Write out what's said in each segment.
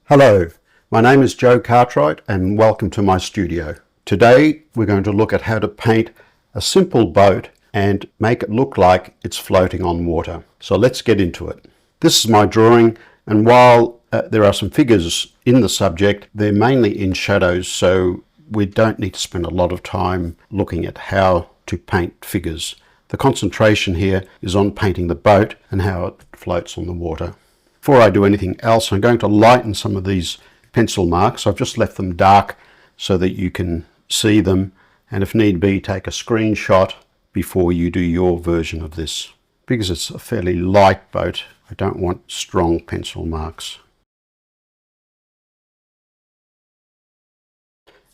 Hello, my name is Joe Cartwright and welcome to my studio. Today we're going to look at how to paint a simple boat and make it look like it's floating on water. So let's get into it. This is my drawing, and while there are some figures in the subject, they're mainly in shadows, so we don't need to spend a lot of time looking at how to paint figures. The concentration here is on painting the boat and how it floats on the water. Before I do anything else, I'm going to lighten some of these pencil marks. I've just left them dark so that you can see them, and if need be, take a screenshot before you do your version of this. Because it's a fairly light boat, I don't want strong pencil marks.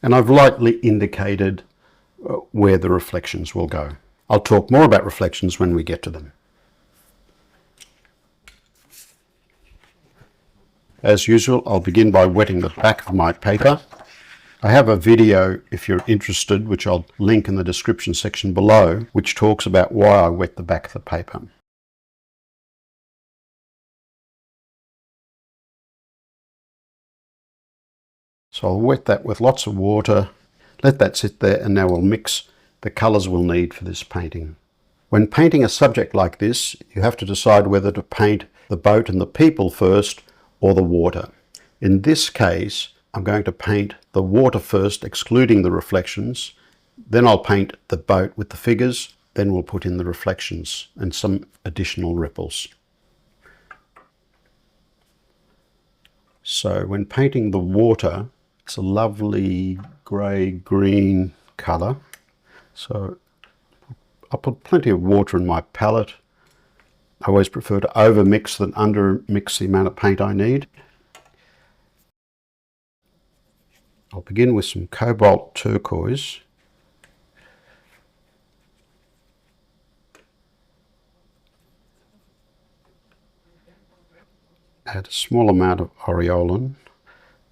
And I've lightly indicated where the reflections will go. I'll talk more about reflections when we get to them. As usual, I'll begin by wetting the back of my paper. I have a video, if you're interested, which I'll link in the description section below, which talks about why I wet the back of the paper. So I'll wet that with lots of water, let that sit there, and now we'll mix the colours we'll need for this painting. When painting a subject like this, you have to decide whether to paint the boat and the people first, or the water. In this case, I'm going to paint the water first, excluding the reflections. Then I'll paint the boat with the figures. Then we'll put in the reflections and some additional ripples. So when painting the water, it's a lovely grey-green colour. So I'll put plenty of water in my palette. I always prefer to over-mix than under-mix the amount of paint I need. I'll begin with some Cobalt Turquoise. Add a small amount of Aureolin.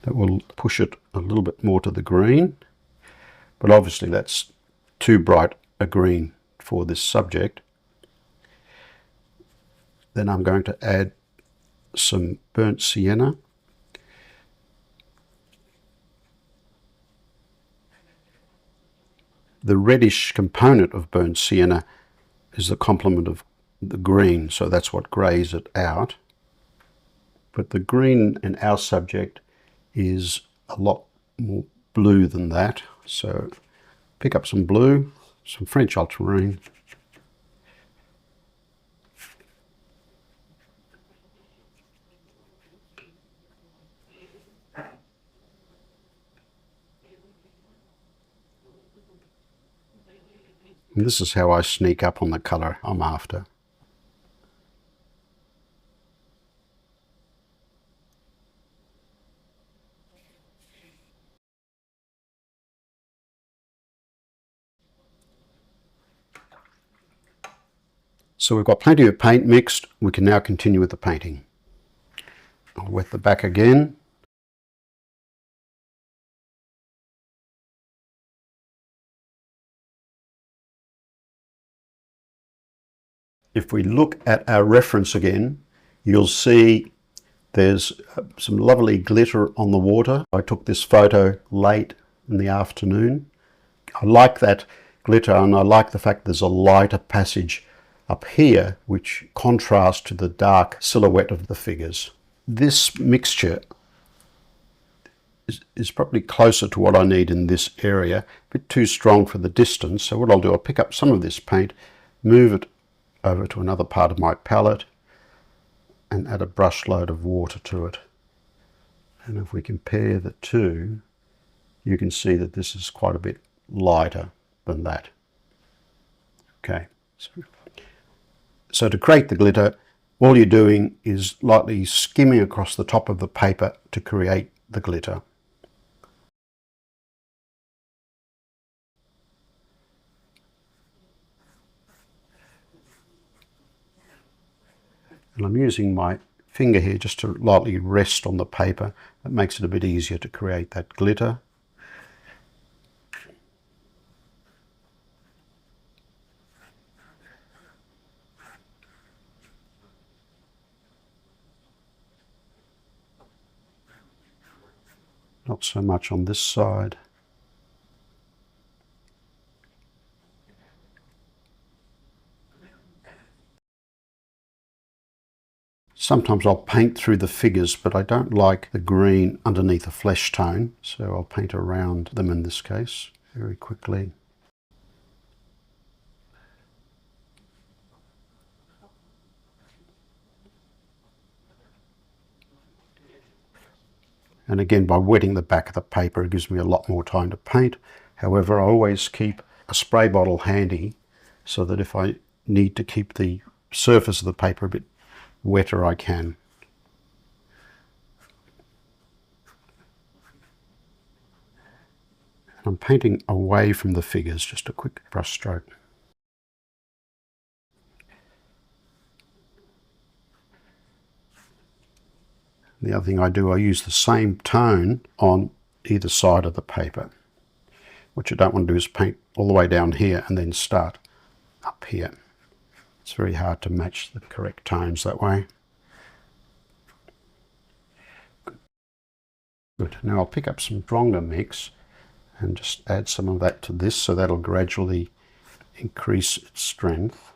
That will push it a little bit more to the green, but obviously that's too bright a green for this subject. Then I'm going to add some burnt sienna. The reddish component of burnt sienna is the complement of the green, so that's what greys it out. But the green in our subject is a lot more blue than that, so pick up some blue, some French Ultramarine. And this is how I sneak up on the colour I'm after. So we've got plenty of paint mixed. We can now continue with the painting. I'll wet the back again. If we look at our reference again, you'll see there's some lovely glitter on the water. I took this photo late in the afternoon. I like that glitter, and I like the fact there's a lighter passage up here which contrasts to the dark silhouette of the figures. This mixture is probably closer to what I need in this area, a bit too strong for the distance. So what I'll do, I'll pick up some of this paint, move it over to another part of my palette, and add a brush load of water to it. And if we compare the two, you can see that this is quite a bit lighter than that. Okay, so to create the glitter, all you're doing is lightly skimming across the top of the paper to create the glitter. And I'm using my finger here just to lightly rest on the paper. That makes it a bit easier to create that glitter. Not so much on this side. Sometimes I'll paint through the figures, but I don't like the green underneath a flesh tone, so I'll paint around them in this case very quickly. And again, by wetting the back of the paper, it gives me a lot more time to paint. However, I always keep a spray bottle handy so that if I need to keep the surface of the paper a bit wetter, I can. I'm painting away from the figures, just a quick brush stroke. The other thing I do, I use the same tone on either side of the paper. What you don't want to do is paint all the way down here and then start up here. It's very hard to match the correct tones that way. Good. Now I'll pick up some stronger mix and just add some of that to this, so that'll gradually increase its strength.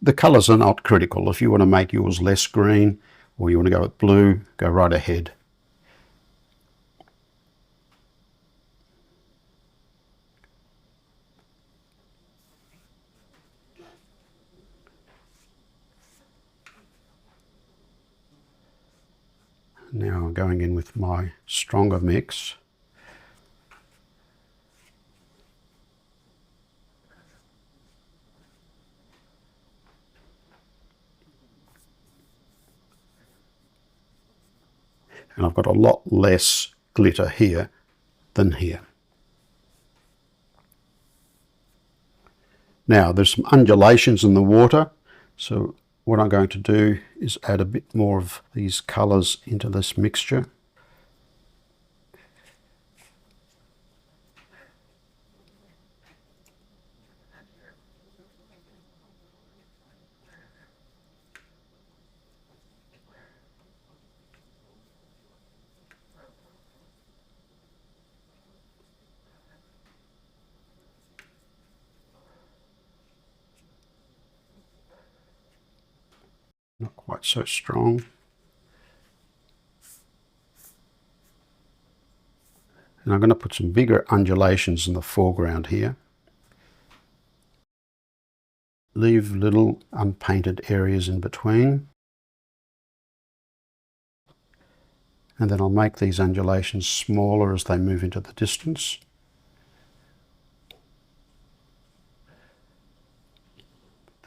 The colours are not critical. If you want to make yours less green or you want to go with blue, go right ahead. Now I'm going in with my stronger mix. And I've got a lot less glitter here than here. Now there's some undulations in the water, so what I'm going to do is add a bit more of these colours into this mixture. Not quite so strong. And I'm going to put some bigger undulations in the foreground here. Leave little unpainted areas in between. And then I'll make these undulations smaller as they move into the distance.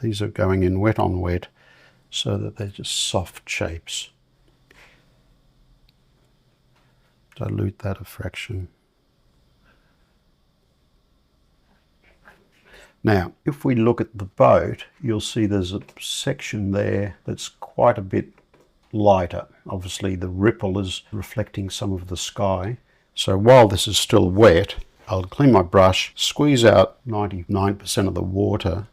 These are going in wet on wet, so that they're just soft shapes. Dilute that a fraction. Now, if we look at the boat, you'll see there's a section there that's quite a bit lighter. Obviously the ripple is reflecting some of the sky. So while this is still wet, I'll clean my brush, squeeze out 99% of the water,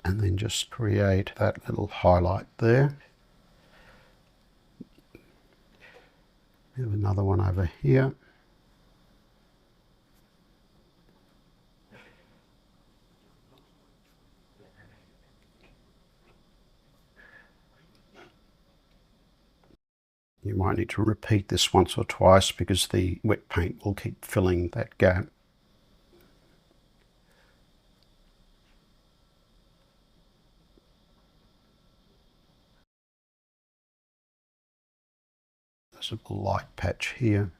and then just create that little highlight there. We have another one over here. You might need to repeat this once or twice because the wet paint will keep filling that gap. There's a light patch here.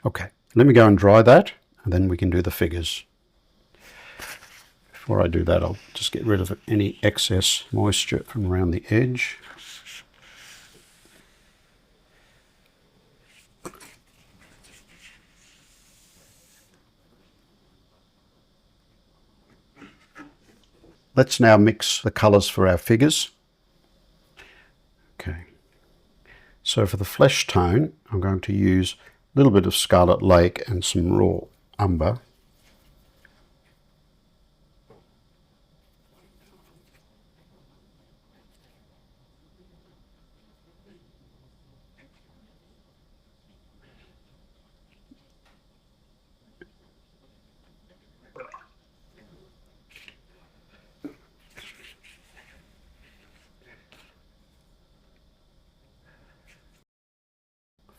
Okay, let me go and dry that, and then we can do the figures. Before I do that, I'll just get rid of any excess moisture from around the edge. Let's now mix the colours for our figures. Okay, so for the flesh tone, I'm going to use a little bit of Scarlet Lake and some raw Umber.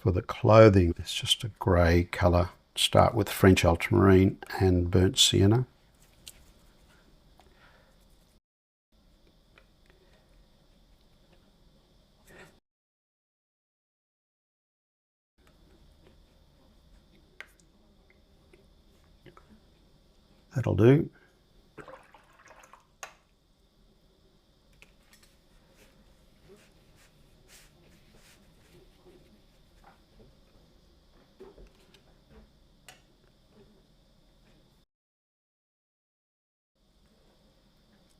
For the clothing, it's just a grey colour. Start with French Ultramarine and Burnt Sienna. That'll do.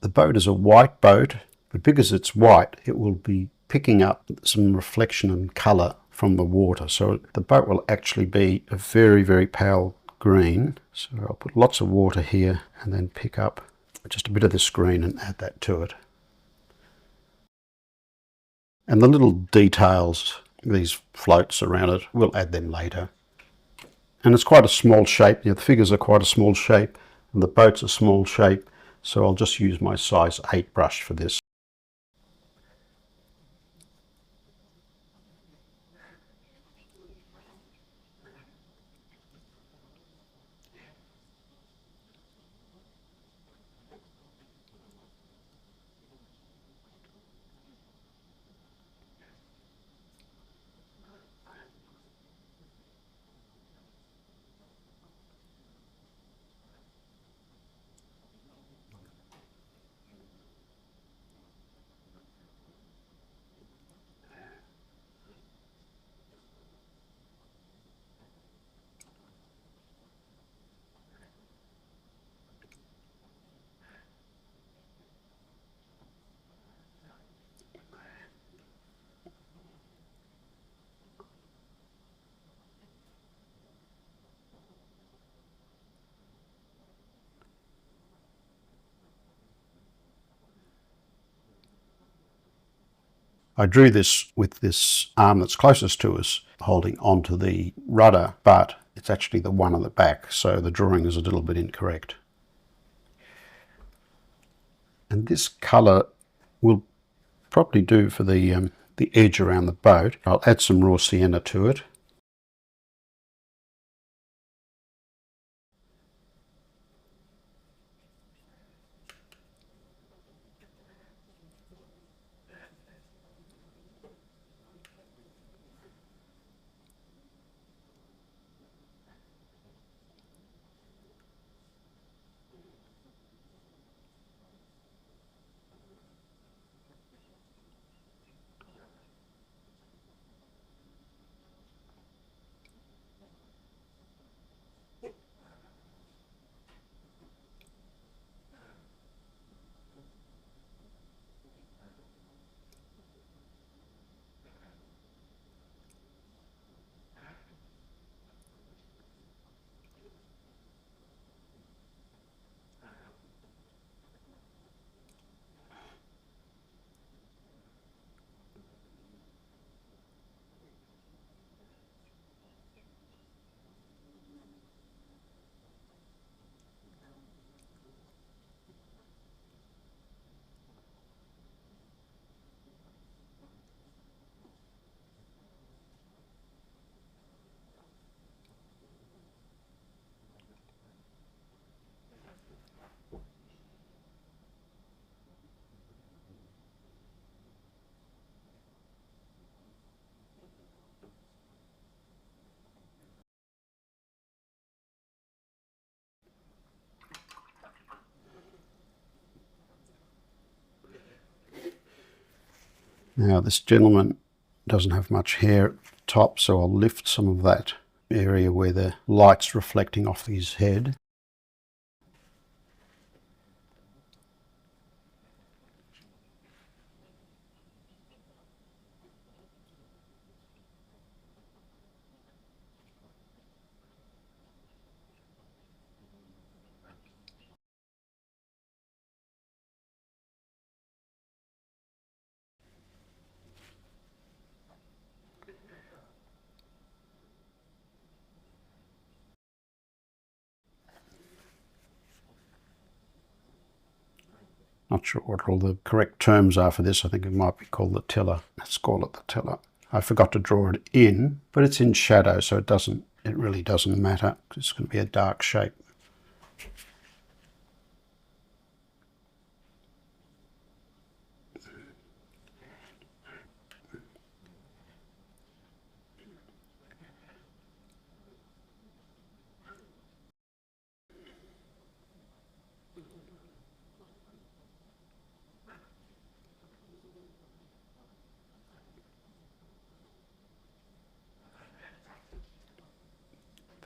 The boat is a white boat, but because it's white, it will be picking up some reflection and colour from the water. So the boat will actually be a very, very pale green. So I'll put lots of water here and then pick up just a bit of this green and add that to it. And the little details, these floats around it, we'll add them later. And it's quite a small shape. The figures are quite a small shape, and the boat's a small shape. So I'll just use my size 8 brush for this. I drew this with this arm that's closest to us holding onto the rudder, but it's actually the one on the back, so the drawing is a little bit incorrect. And this colour will probably do for the edge around the boat. I'll add some raw sienna to it. Now this gentleman doesn't have much hair at the top, so I'll lift some of that area where the light's reflecting off his head. Not sure what all the correct terms are for this. I think it might be called the tiller. Let's call it the tiller. I forgot to draw it in, but it's in shadow, so it really doesn't matter. It's going to be a dark shape.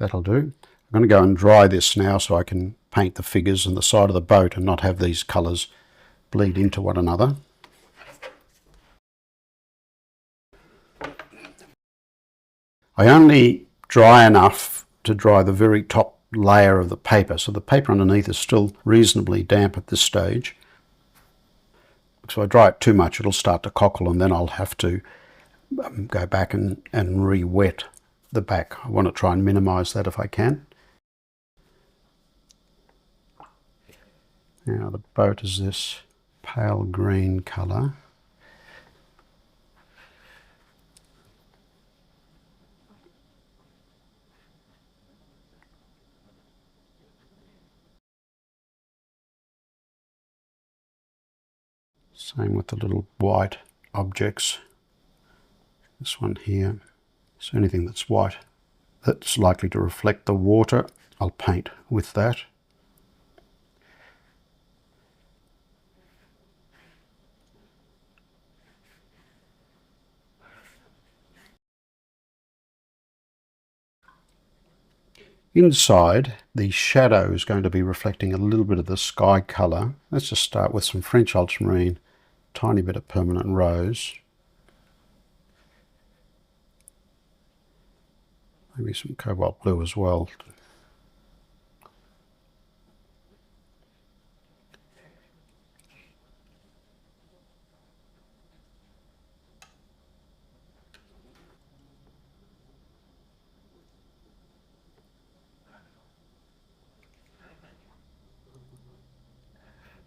That'll do. I'm going to go and dry this now so I can paint the figures and the side of the boat and not have these colours bleed into one another. I only dry enough to dry the very top layer of the paper, so the paper underneath is still reasonably damp at this stage. So if I dry it too much, it'll start to cockle, and then I'll have to go back and re-wet the back. I want to try and minimise that if I can. Now the boat is this pale green colour. Same with the little white objects. This one here. So anything that's white that's likely to reflect the water, I'll paint with that. Inside, the shadow is going to be reflecting a little bit of the sky colour. Let's just start with some French ultramarine, tiny bit of permanent rose. Maybe some cobalt blue as well.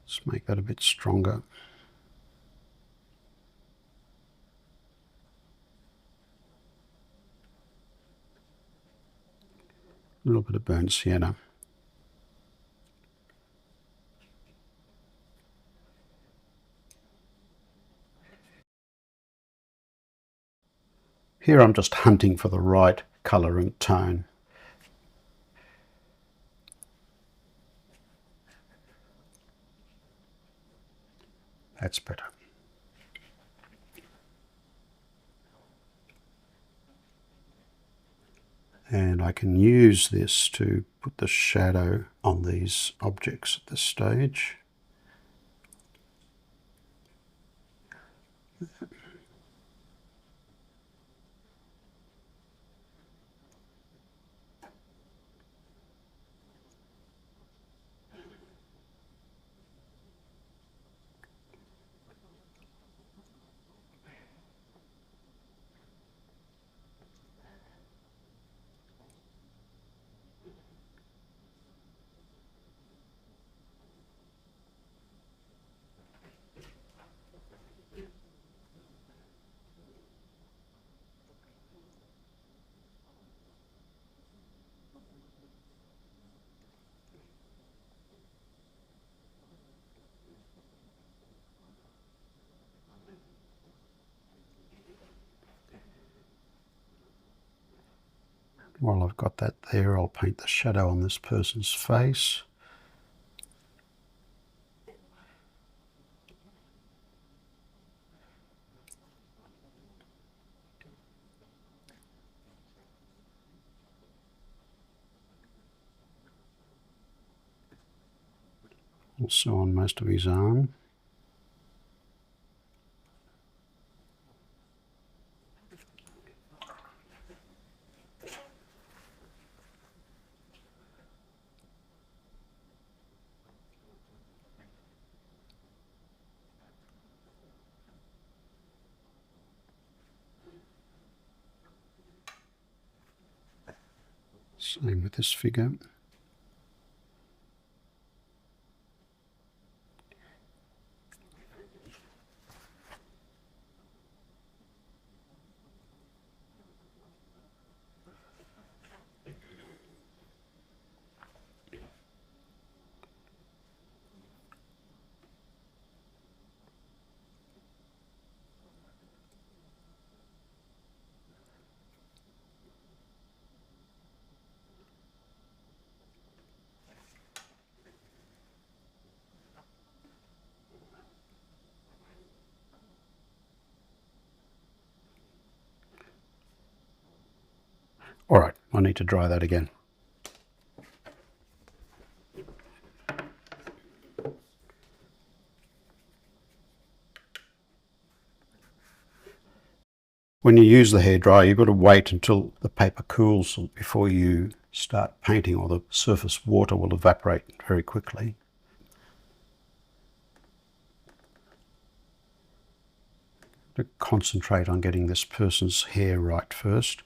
Let's make that a bit stronger. A little bit of burnt sienna. Here I'm just hunting for the right colour and tone. That's better. And I can use this to put the shadow on these objects at this stage. While I've got that there, I'll paint the shadow on this person's face. Also on most of his arm. Same with this figure. All right, I need to dry that again. When you use the hairdryer, you've got to wait until the paper cools before you start painting, or the surface water will evaporate very quickly. To concentrate on getting this person's hair right first.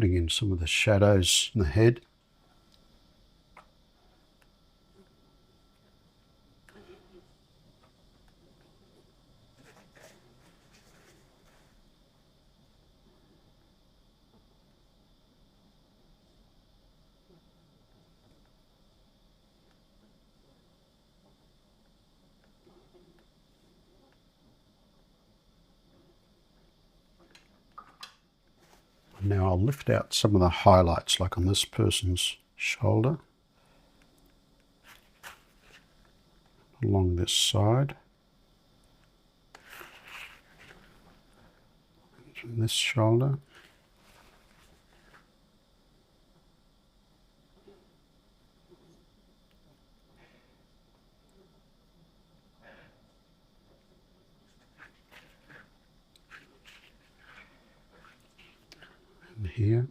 putting in some of the shadows in the head. Now I'll lift out some of the highlights, like on this person's shoulder, along this side, and this shoulder. And here.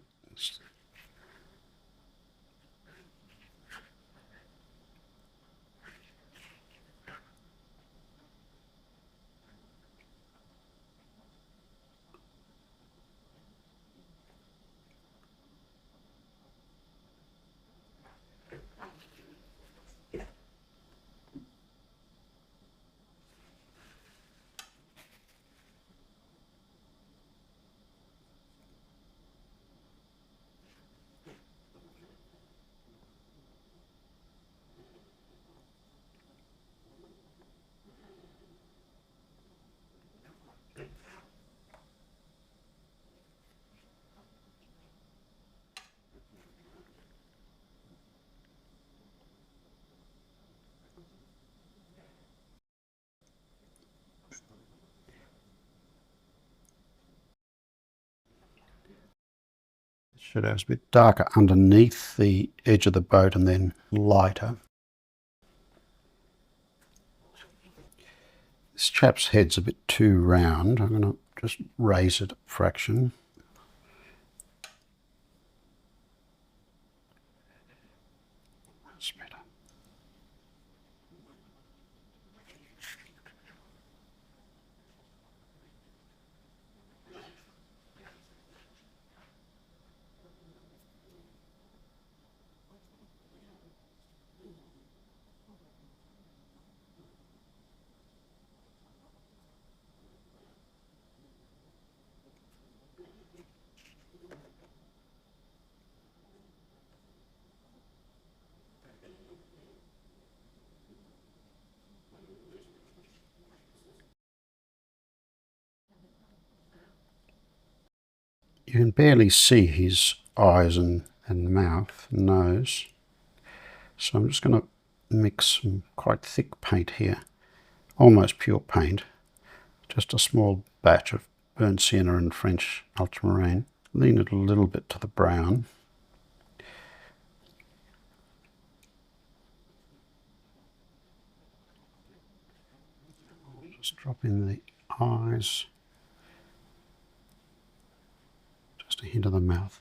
Shadow's a bit darker underneath the edge of the boat and then lighter. This chap's head's a bit too round. I'm going to just raise it a fraction. That's better. You can barely see his eyes and mouth and nose. So I'm just going to mix some quite thick paint here, almost pure paint, just a small batch of burnt sienna and French ultramarine. Lean it a little bit to the brown. Just drop in the eyes. Just a hint of the mouth.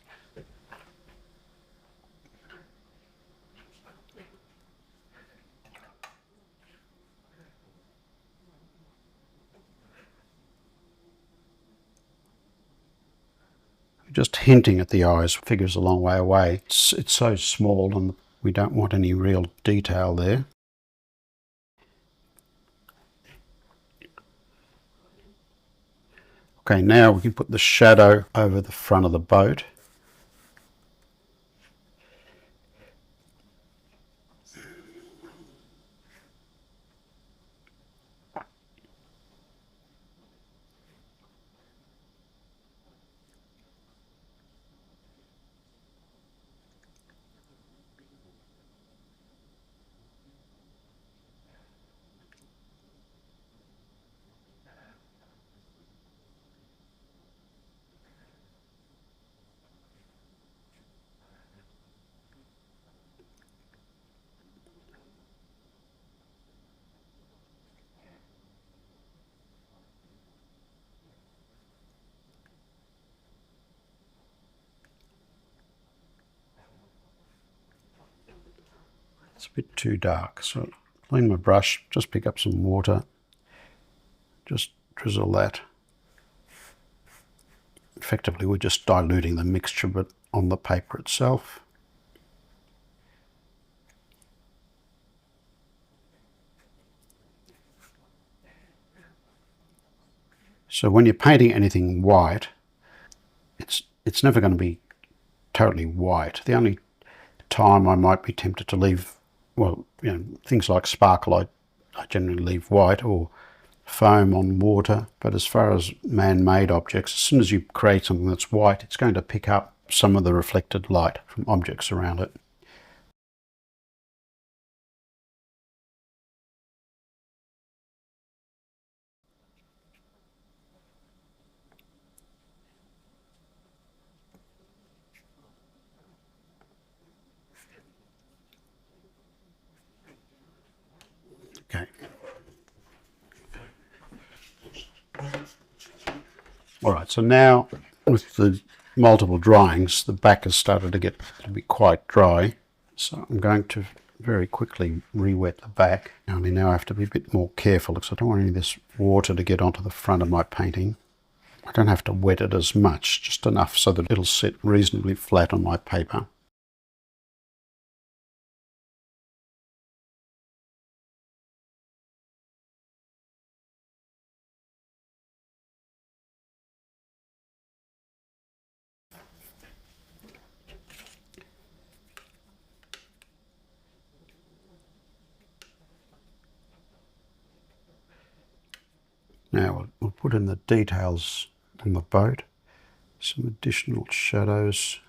Just hinting at the eyes figures a long way away. It's so small and we don't want any real detail there. Okay, now we can put the shadow over the front of the boat. It's a bit too dark, so clean my brush, just pick up some water, just drizzle that. Effectively we're just diluting the mixture, but on the paper itself. So when you're painting anything white, it's never going to be totally white. The only time I might be tempted to leave, well, you know, things like sparkle, I generally leave white, or foam on water. But as far as man-made objects, as soon as you create something that's white, it's going to pick up some of the reflected light from objects around it. Okay. All right, so now with the multiple dryings, the back has started to get to be quite dry. So I'm going to very quickly re-wet the back. Only now I have to be a bit more careful because I don't want any of this water to get onto the front of my painting. I don't have to wet it as much, just enough so that it'll sit reasonably flat on my paper. Now we'll put in the details on the boat, some additional shadows.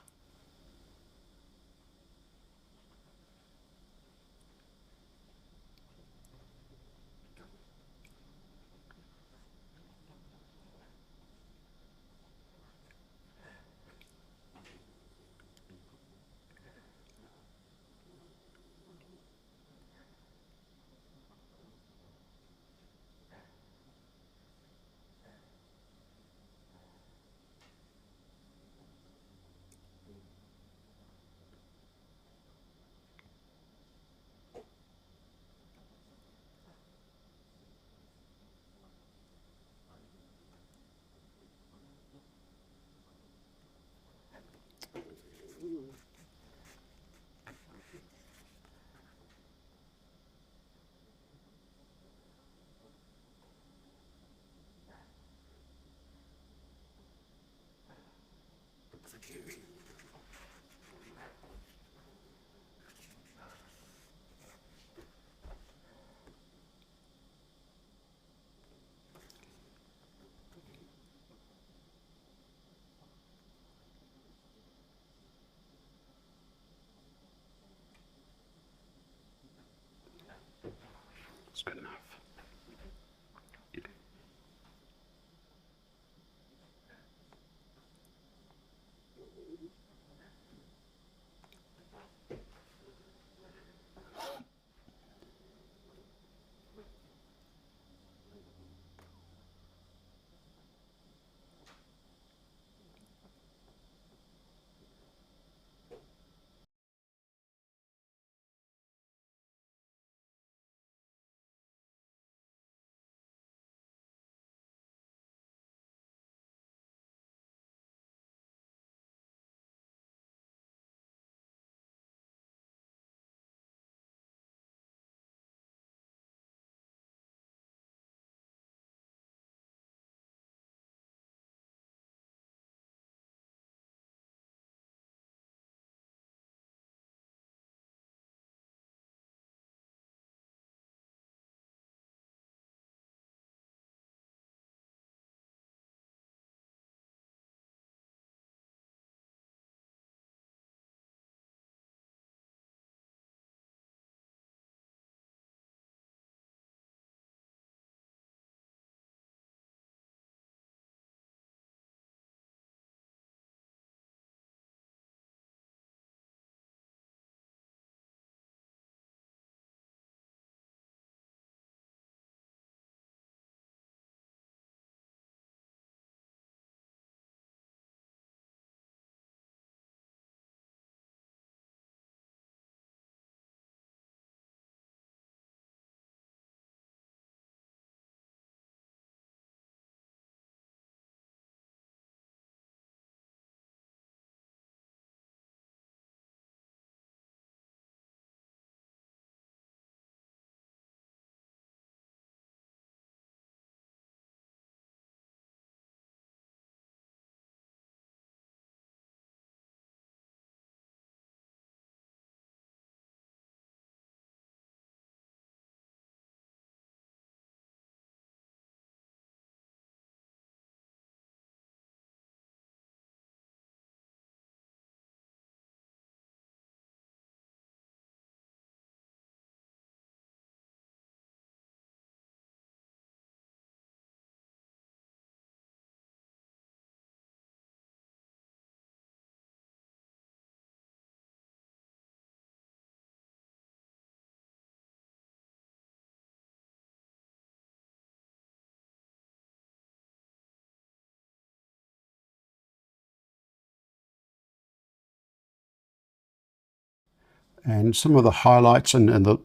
And some of the highlights and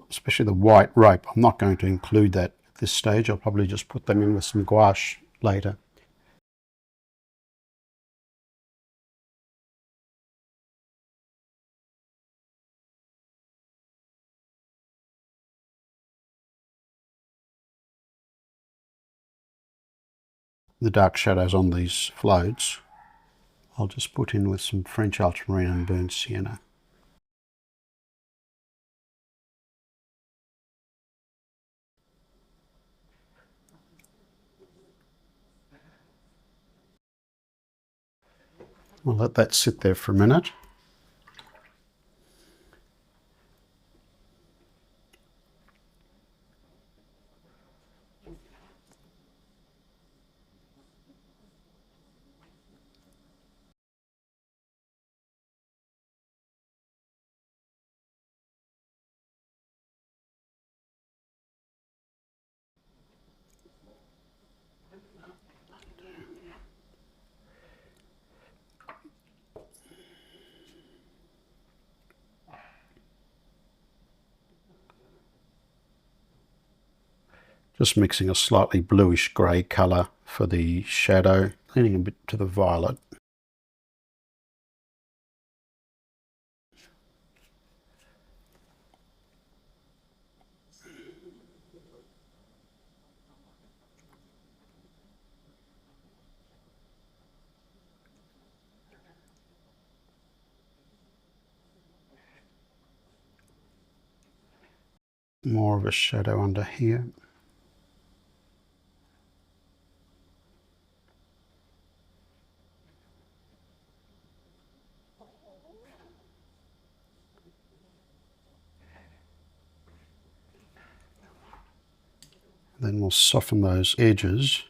especially the white rope, I'm not going to include that at this stage. I'll probably just put them in with some gouache later. The dark shadows on these floats, I'll just put in with some French Ultramarine and burnt Sienna. We'll let that sit there for a minute. Just mixing a slightly bluish grey colour for the shadow, leaning a bit to the violet. More of a shadow under here. Then we'll soften those edges.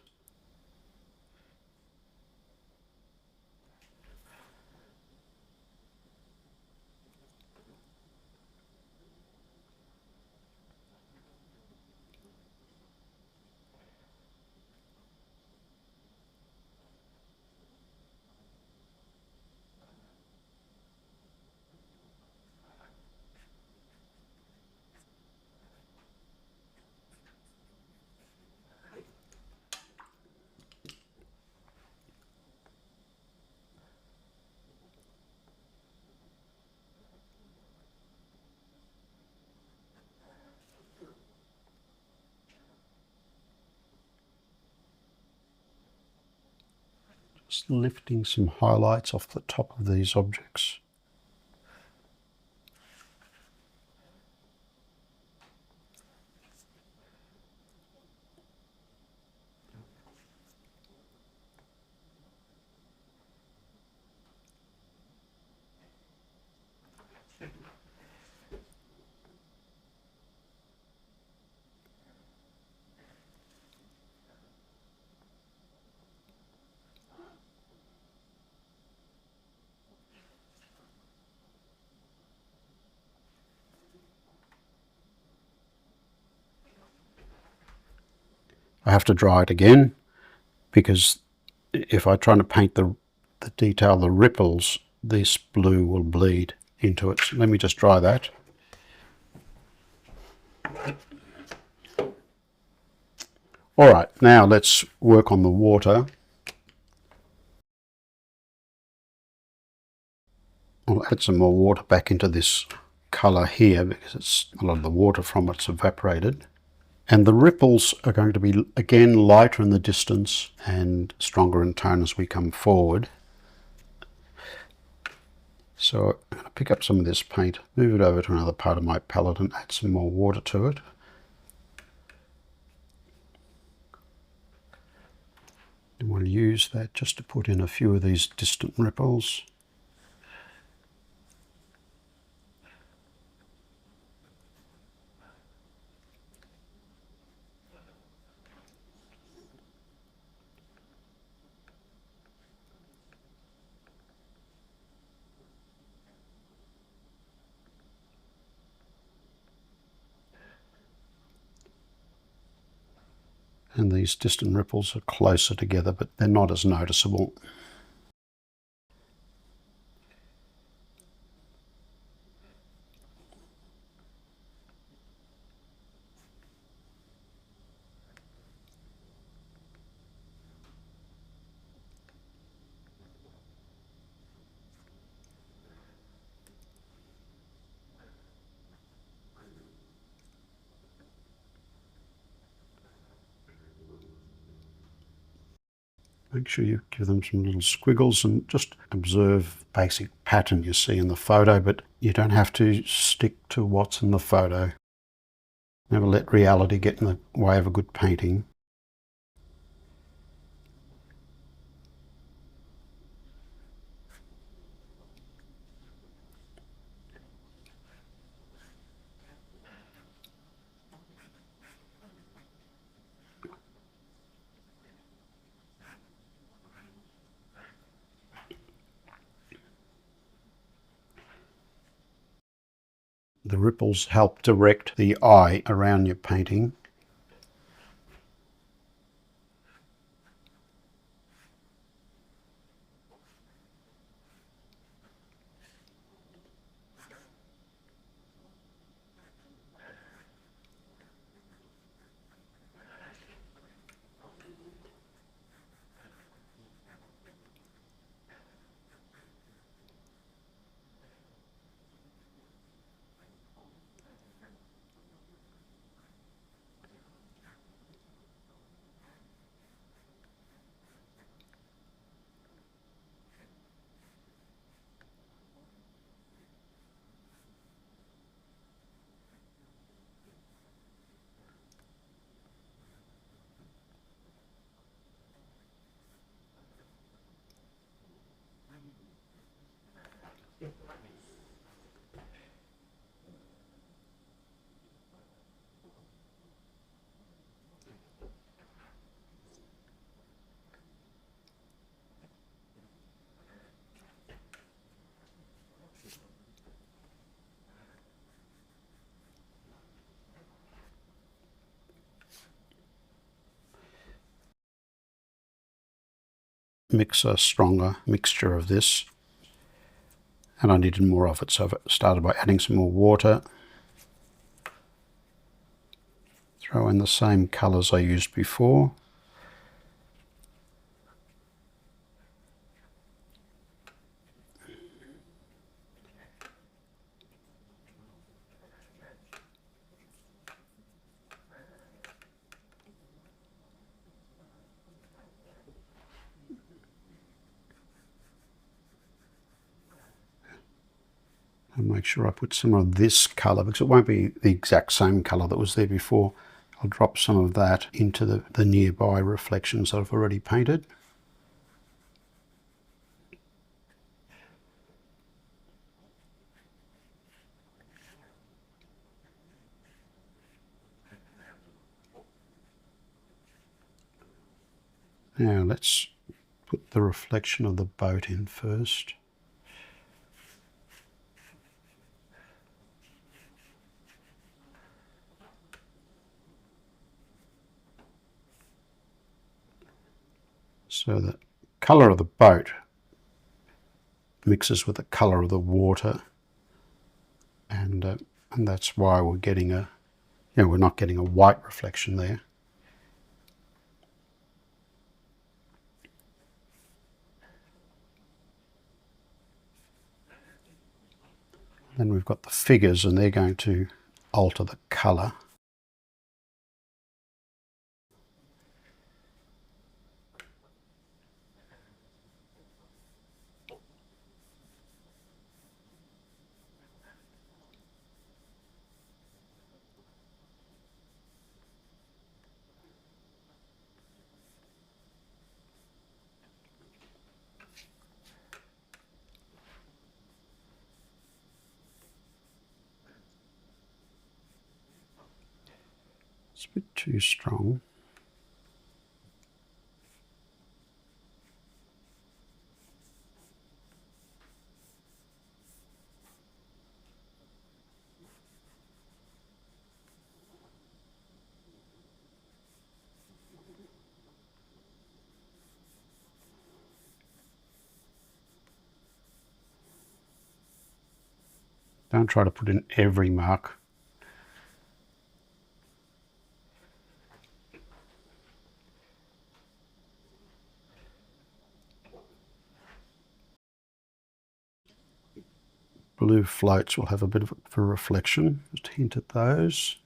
Just lifting some highlights off the top of these objects. I have to dry it again because if I try to paint the detail, the ripples, this blue will bleed into it. So let me just dry that. All right, now let's work on the water. I'll add some more water back into this colour here because a lot of the water from it's evaporated. And the ripples are going to be, again, lighter in the distance and stronger in tone as we come forward. So I'm going to pick up some of this paint, move it over to another part of my palette and add some more water to it. And we'll use that just to put in a few of these distant ripples. And these distant ripples are closer together, but they're not as noticeable. Make sure you give them some little squiggles and just observe the basic pattern you see in the photo, but you don't have to stick to what's in the photo. Never let reality get in the way of a good painting. The ripples help direct the eye around your painting. Mix a stronger mixture of this, and I needed more of it, so I started by adding some more water. Throw in the same colours I used before. And make sure I put some of this colour, because it won't be the exact same colour that was there before. I'll drop some of that into the nearby reflections that I've already painted. Now let's put the reflection of the boat in first. So the colour of the boat mixes with the colour of the water, and that's why we're getting we're not getting a white reflection there. Then we've got the figures, and they're going to alter the colour. It's a bit too strong. Don't try to put in every mark. Blue floats will have a bit of a reflection. Just hint at those.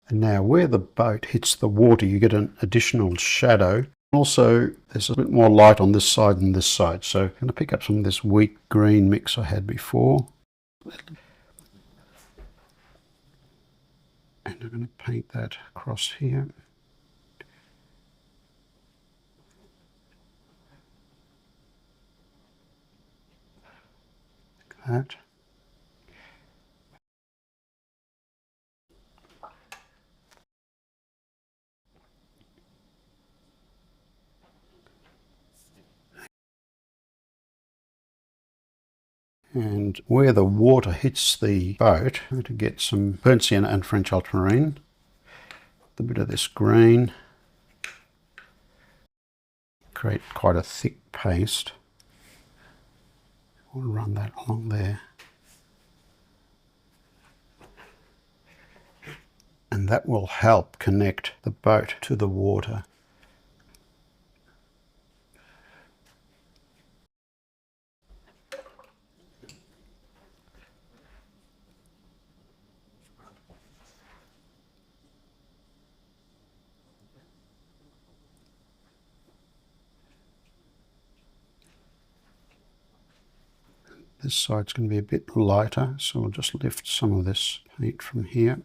And now where the boat hits the water, you get an additional shadow. Also, there's a bit more light on this side than this side. So I'm going to pick up some of this wheat green mix I had before. And I'm going to paint that across here. Like that. And where the water hits the boat, I'm going to get some burnt sienna and French ultramarine, a bit of this green, create quite a thick paste. We'll run that along there. And that will help connect the boat to the water. This side's going to be a bit lighter, so we'll just lift some of this paint from here.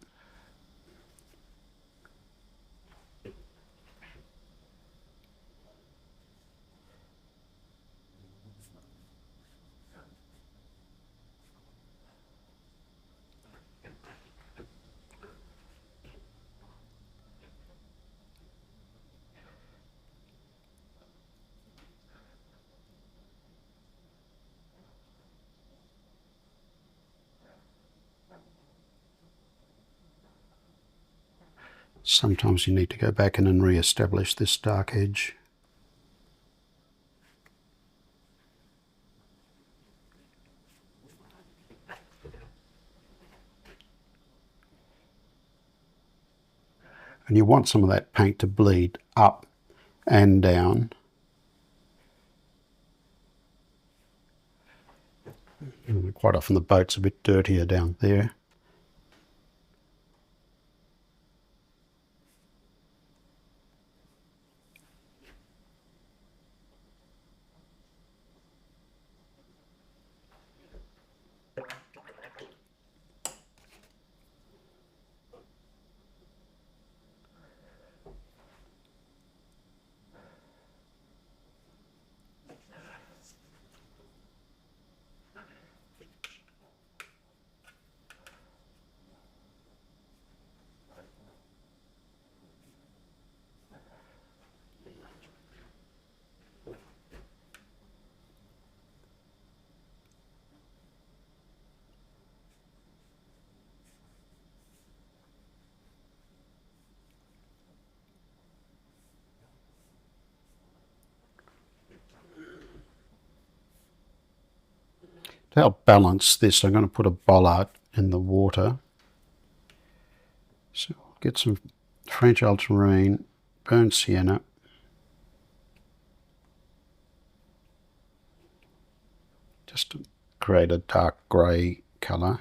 Sometimes you need to go back in and re-establish this dark edge. And you want some of that paint to bleed up and down. And quite often the boat's a bit dirtier down there. To help balance this, I'm going to put a bollard in the water. So I'll get some French ultramarine, burnt sienna, just to create a dark grey colour.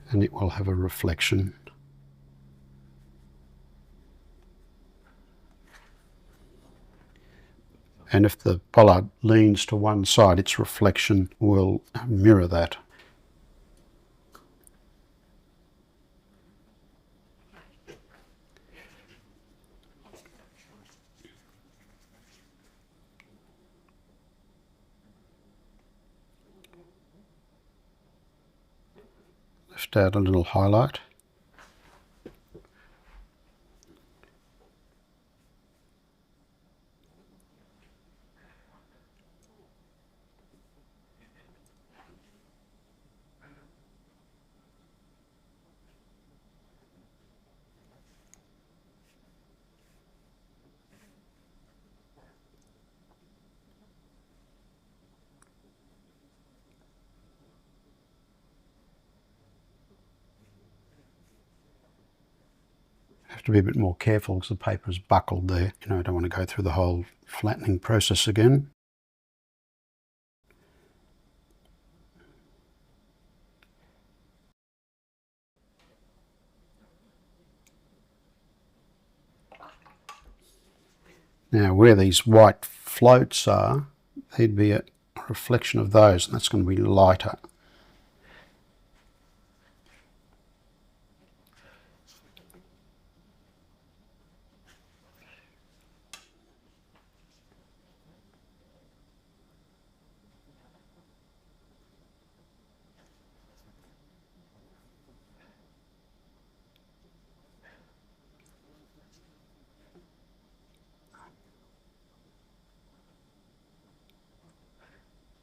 And it will have a reflection. And if the bollard leans to one side, its reflection will mirror that. Lift out a little highlight. have to be a bit more careful because the paper is buckled there. I don't want to go through the whole flattening process again. Now where these white floats are, there'd be a reflection of those, and that's going to be lighter.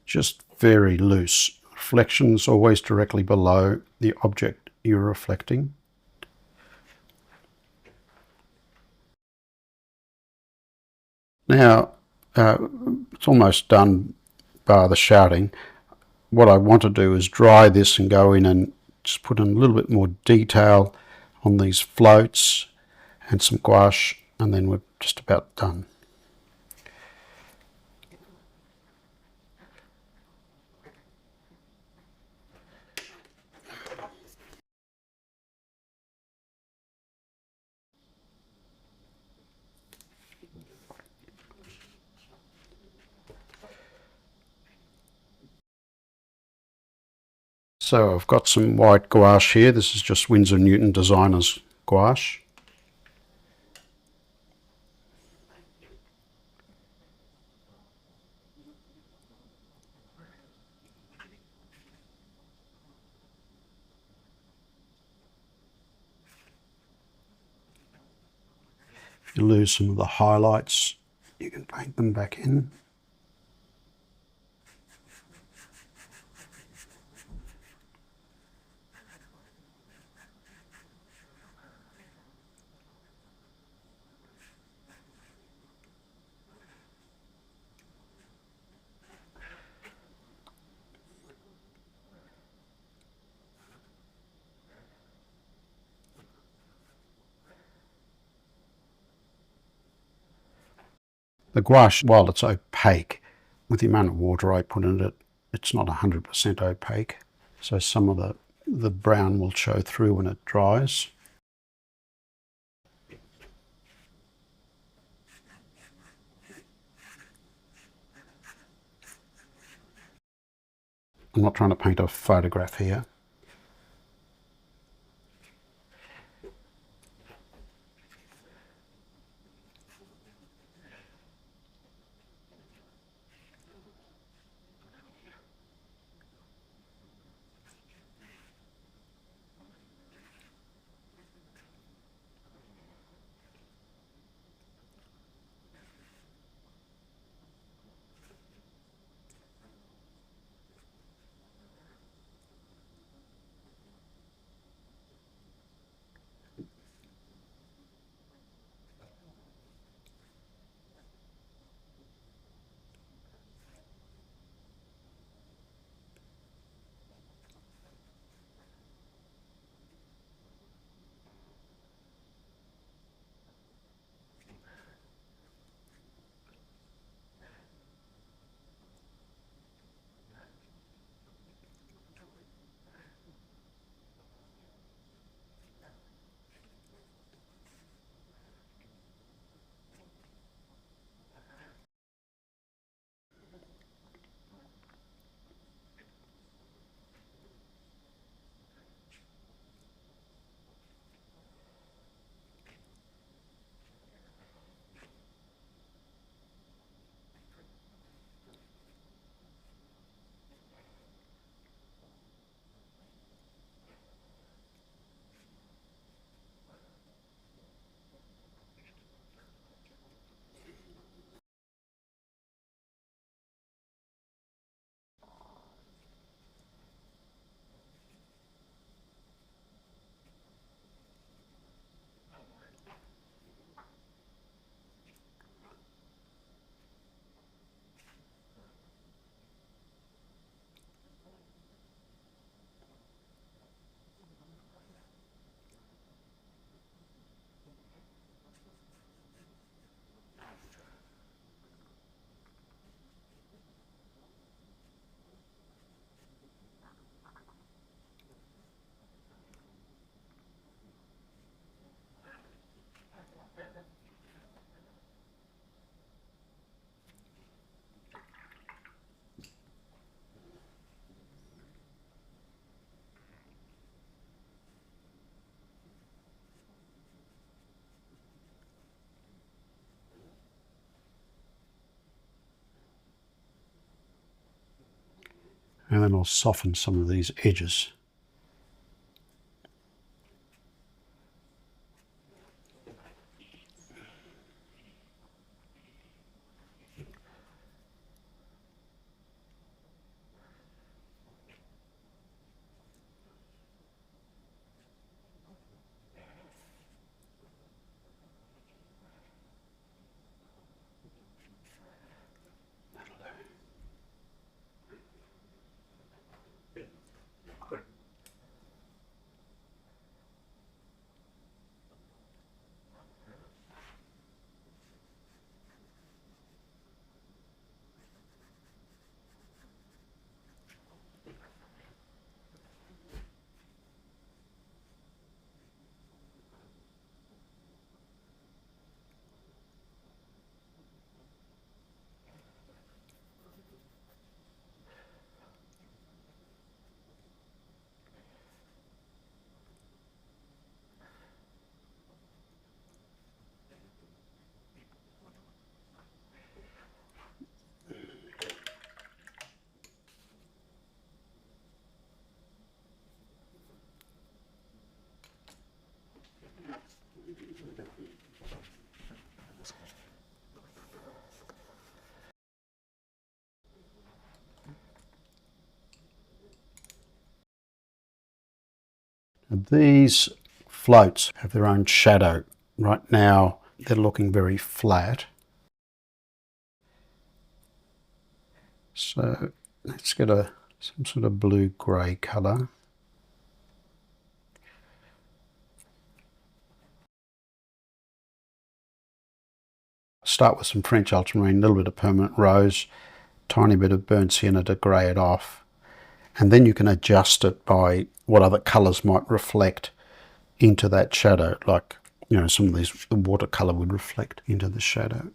Just very loose. Reflections always directly below the object you're reflecting. Now, it's almost done bar the shouting. What I want to do is dry this and go in and just put in a little bit more detail on these floats and some gouache, and then we're just about done. So I've got some white gouache here. This is just Winsor and Newton Designer's gouache. If you lose some of the highlights, you can paint them back in. The gouache, while it's opaque, with the amount of water I put in it, it's not 100% opaque. So some of the brown will show through when it dries. I'm not trying to paint a photograph here. And then I'll soften some of these edges. These floats have their own shadow. Right now they're looking very flat. So let's get some sort of blue-grey colour. Start with some French ultramarine, a little bit of permanent rose, tiny bit of burnt sienna to grey it off. And then you can adjust it by what other colours might reflect into that shadow, like, you know, some of these, the watercolour would reflect into the shadow.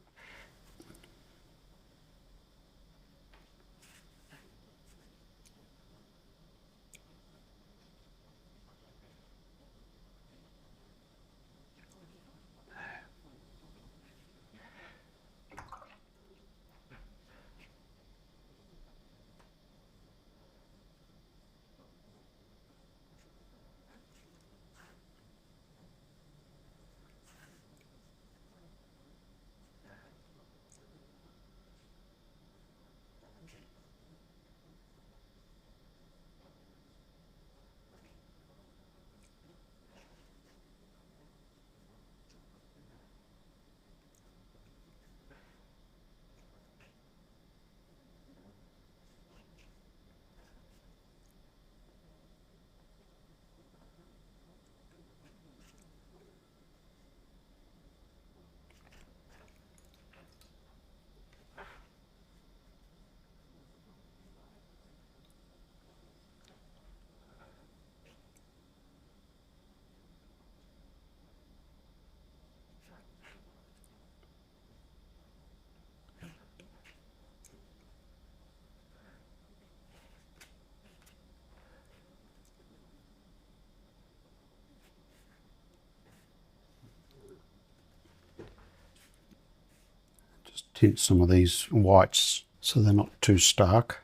Just tint some of these whites so they're not too stark.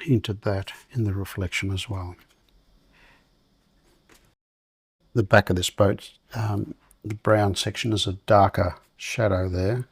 Hinted that in the reflection as well. The back of this boat, the brown section is a darker shadow there.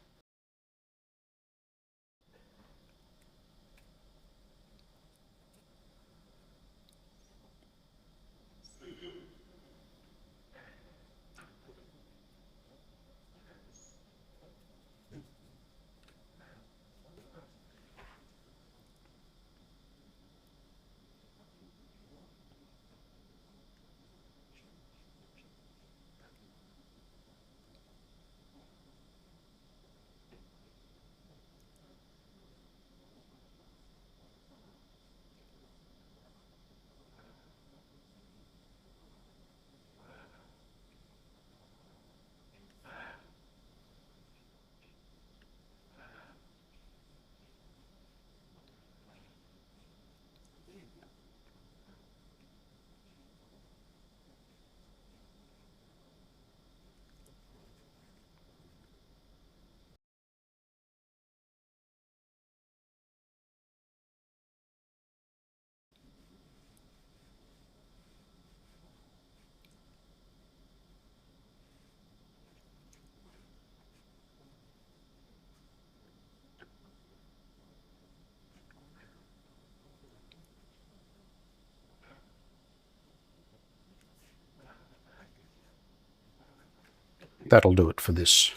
That'll do it for this.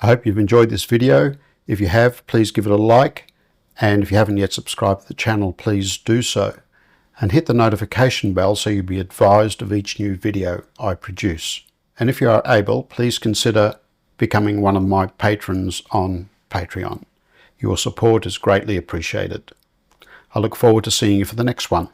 I hope you've enjoyed this video. If you have, please give it a like, and if you haven't yet subscribed to the channel, please do so. And hit the notification bell so you'll be advised of each new video I produce. And if you are able, please consider becoming one of my patrons on Patreon. Your support is greatly appreciated. I look forward to seeing you for the next one.